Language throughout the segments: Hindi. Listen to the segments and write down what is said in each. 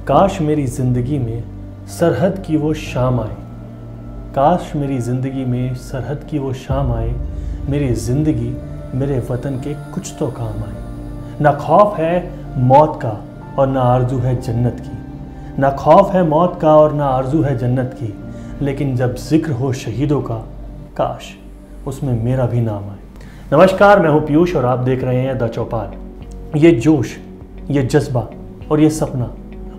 काश मेरी ज़िंदगी में सरहद की वो शाम आए। काश मेरी ज़िंदगी में सरहद की वो शाम आए। मेरी ज़िंदगी मेरे वतन के कुछ तो काम आए। ना खौफ है मौत का और ना आरज़ू है जन्नत की। ना खौफ है मौत का और ना आरज़ू है जन्नत की। लेकिन जब जिक्र हो शहीदों का, काश उसमें मेरा भी नाम आए। नमस्कार, मैं हूँ पीयूष और आप देख रहे हैं द चौपाल। ये जोश, ये जज्बा और ये सपना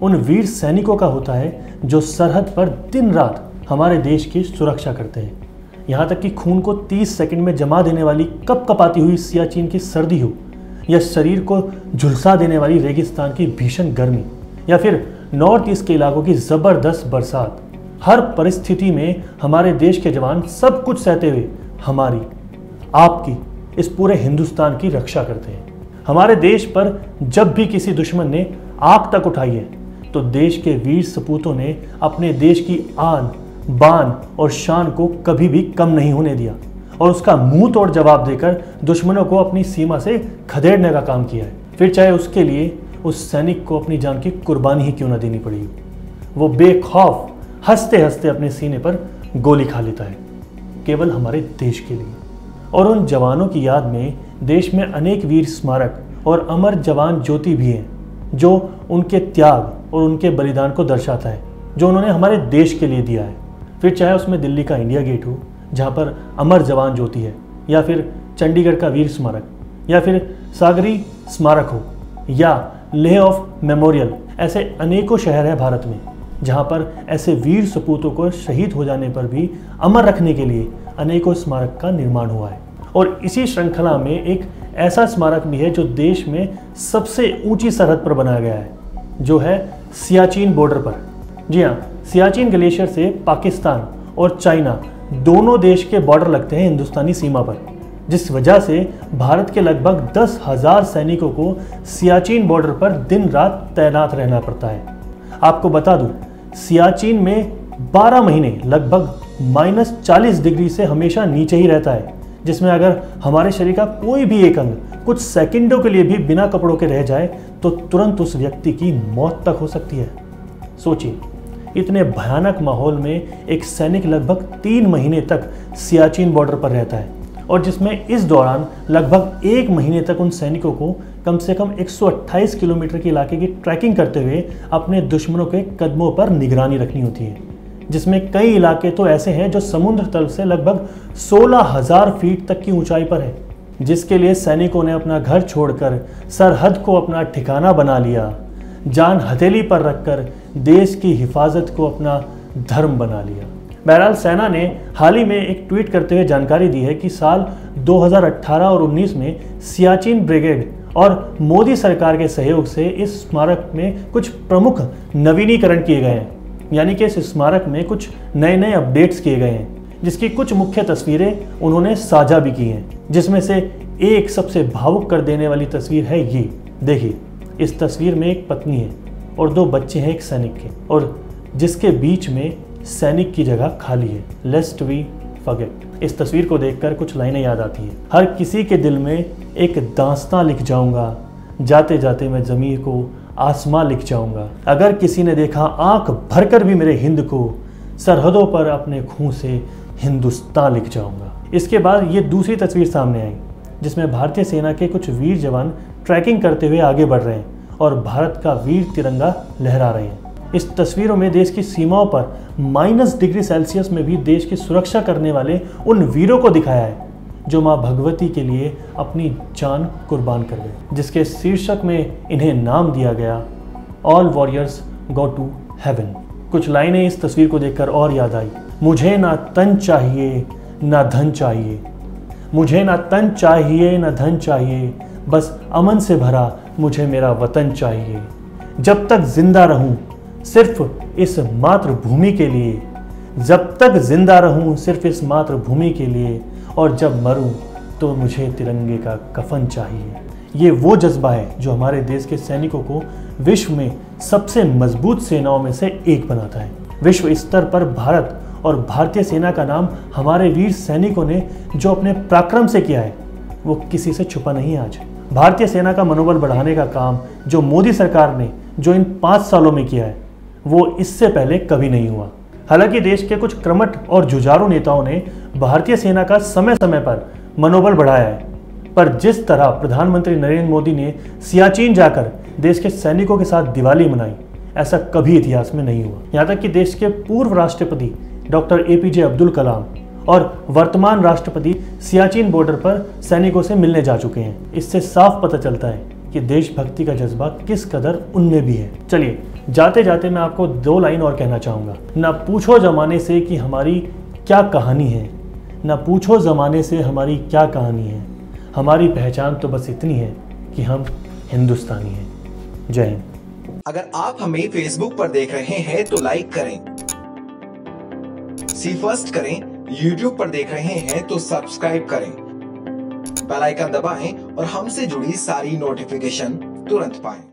उन वीर सैनिकों का होता है जो सरहद पर दिन रात हमारे देश की सुरक्षा करते हैं। यहाँ तक कि खून को 30 सेकंड में जमा देने वाली कपकपाती हुई सियाचिन की सर्दी हो, या शरीर को झुलसा देने वाली रेगिस्तान की भीषण गर्मी, या फिर नॉर्थ ईस्ट के इलाकों की ज़बरदस्त बरसात, हर परिस्थिति में हमारे देश के जवान सब कुछ सहते हुए हमारी, आपकी, इस पूरे हिंदुस्तान की रक्षा करते हैं। हमारे देश पर जब भी किसी दुश्मन ने आग तक उठाई है तो देश के वीर सपूतों ने अपने देश की आन, बान और शान को कभी भी कम नहीं होने दिया और उसका मुंह तोड़ जवाब देकर दुश्मनों को अपनी सीमा से खदेड़ने का काम किया है। फिर चाहे उसके लिए उस सैनिक को अपनी जान की कुर्बानी ही क्यों ना देनी पड़ी हो। वो बेखौफ हंसते हंसते अपने सीने पर गोली खा लेता है, केवल हमारे देश के लिए। और उन जवानों की याद में देश में अनेक वीर स्मारक और अमर जवान ज्योति भी हैं, जो उनके त्याग और उनके बलिदान को दर्शाता है, जो उन्होंने हमारे देश के लिए दिया है। फिर चाहे उसमें दिल्ली का इंडिया गेट हो, जहाँ पर अमर जवान ज्योति है, या फिर चंडीगढ़ का वीर स्मारक, या फिर सागरी स्मारक हो, या लेह ऑफ मेमोरियल। ऐसे अनेकों शहर हैं भारत में जहाँ पर ऐसे वीर सपूतों को शहीद हो जाने पर भी अमर रखने के लिए अनेकों स्मारक का निर्माण हुआ है। और इसी श्रृंखला में एक ऐसा स्मारक भी है जो देश में सबसे ऊंची सरहद पर बनाया गया है, जो है सियाचिन बॉर्डर पर। जी हाँ, सियाचिन ग्लेशियर से पाकिस्तान और चाइना दोनों देश के बॉर्डर लगते हैं हिंदुस्तानी सीमा पर, जिस वजह से भारत के लगभग 10,000 सैनिकों को सियाचिन बॉर्डर पर दिन रात तैनात रहना पड़ता है। आपको बता दूं, सियाचिन में 12 महीने लगभग -40 डिग्री से हमेशा नीचे ही रहता है, जिसमें अगर हमारे शरीर का कोई भी एक अंग कुछ सेकंडों के लिए भी बिना कपड़ों के रह जाए तो तुरंत उस व्यक्ति की मौत तक हो सकती है। सोचिए, इतने भयानक माहौल में एक सैनिक लगभग 3 महीने तक सियाचिन बॉर्डर पर रहता है, और जिसमें इस दौरान लगभग 1 महीने तक उन सैनिकों को कम से कम 128 किलोमीटर के इलाके की ट्रैकिंग करते हुए अपने दुश्मनों के कदमों पर निगरानी रखनी होती है, जिसमें कई इलाके तो ऐसे हैं जो समुद्र तल से लगभग 16,000 फीट तक की ऊंचाई पर है, जिसके लिए सैनिकों ने अपना घर छोड़कर सरहद को अपना ठिकाना बना लिया, जान हथेली पर रखकर देश की हिफाजत को अपना धर्म बना लिया। बहरहाल, सेना ने हाल ही में एक ट्वीट करते हुए जानकारी दी है कि साल 2018 और 19 में सियाचिन ब्रिगेड और मोदी सरकार के सहयोग से इस स्मारक में कुछ प्रमुख नवीनीकरण किए गए हैं, यानी कि इस स्मारक में कुछ नए नए अपडेट्स किए गए हैं, जिसकी कुछ मुख्य तस्वीरें उन्होंने साझा भी की हैं, जिसमें से एक सबसे भावुक कर देने वाली तस्वीर है ये। देखिए, इस तस्वीर में एक पत्नी है और 2 बच्चे हैं एक सैनिक के, और जिसके बीच में सैनिक की जगह खाली है। लेस्ट वी फॉरगेट। इस तस्वीर को देखकर कुछ लाइनें याद आती हैं। हर किसी के दिल में एक दास्तां लिख जाऊंगा, जाते जाते मैं ज़मीर को आसमां लिख जाऊंगा। अगर किसी ने देखा आंख भरकर भी मेरे हिंद को, सरहदों पर अपने खून से हिंदुस्तान लिख जाऊंगा। इसके बाद ये दूसरी तस्वीर सामने आई, जिसमें भारतीय सेना के कुछ वीर जवान ट्रैकिंग करते हुए आगे बढ़ रहे हैं और भारत का वीर तिरंगा लहरा रहे हैं। इस तस्वीरों में देश की सीमाओं पर -डिग्री में भी देश की सुरक्षा करने वाले उन वीरों को दिखाया है जो माँ भगवती के लिए अपनी जान कुर्बान कर गए, जिसके शीर्षक में इन्हें नाम दिया गया, all warriors go to heaven. कुछ लाइनें इस तस्वीर को देखकर और याद आई। मुझे ना तन चाहिए ना धन चाहिए, मुझे ना तन चाहिए ना धन चाहिए, बस अमन से भरा मुझे मेरा वतन चाहिए। जब तक जिंदा रहूं सिर्फ इस मातृभूमि के लिए, जब तक जिंदा रहूं सिर्फ इस मातृभूमि के लिए, और जब मरूं तो मुझे तिरंगे का कफन चाहिए। ये वो जज्बा है जो हमारे देश के सैनिकों को विश्व में सबसे मजबूत सेनाओं में से एक बनाता है। विश्व स्तर पर भारत और भारतीय सेना का नाम हमारे वीर सैनिकों ने जो अपने पराक्रम से किया है, वो किसी से छुपा नहीं है। आज भारतीय सेना का मनोबल बढ़ाने का काम जो मोदी सरकार ने जो इन 5 सालों में किया है वो इससे पहले कभी नहीं हुआ। हालांकि देश के कुछ कर्मठ और जुझारू नेताओं ने भारतीय सेना का समय समय पर मनोबल बढ़ाया है, पर जिस तरह प्रधानमंत्री नरेंद्र मोदी ने सियाचिन जाकर देश के सैनिकों के साथ दिवाली मनाई, ऐसा कभी इतिहास में नहीं हुआ। यहाँ तक कि देश के पूर्व राष्ट्रपति डॉक्टर APJ अब्दुल कलाम और वर्तमान राष्ट्रपति सियाचिन बॉर्डर पर सैनिकों से मिलने जा चुके हैं। इससे साफ पता चलता है कि देशभक्ति का जज्बा किस कदर उनमें भी है। चलिए जाते जाते मैं आपको 2 लाइन और कहना चाहूँगा। ना पूछो जमाने से कि हमारी क्या कहानी है, ना पूछो जमाने से हमारी क्या कहानी है, हमारी पहचान तो बस इतनी है कि हम हिंदुस्तानी हैं। जय हिंद। अगर आप हमें फेसबुक पर देख रहे हैं तो लाइक करें, सी फर्स्ट करें, यूट्यूब पर देख रहे हैं तो सब्सक्राइब करें, बेल आइकन दबाएं और हमसे जुड़ी सारी नोटिफिकेशन तुरंत पाएं।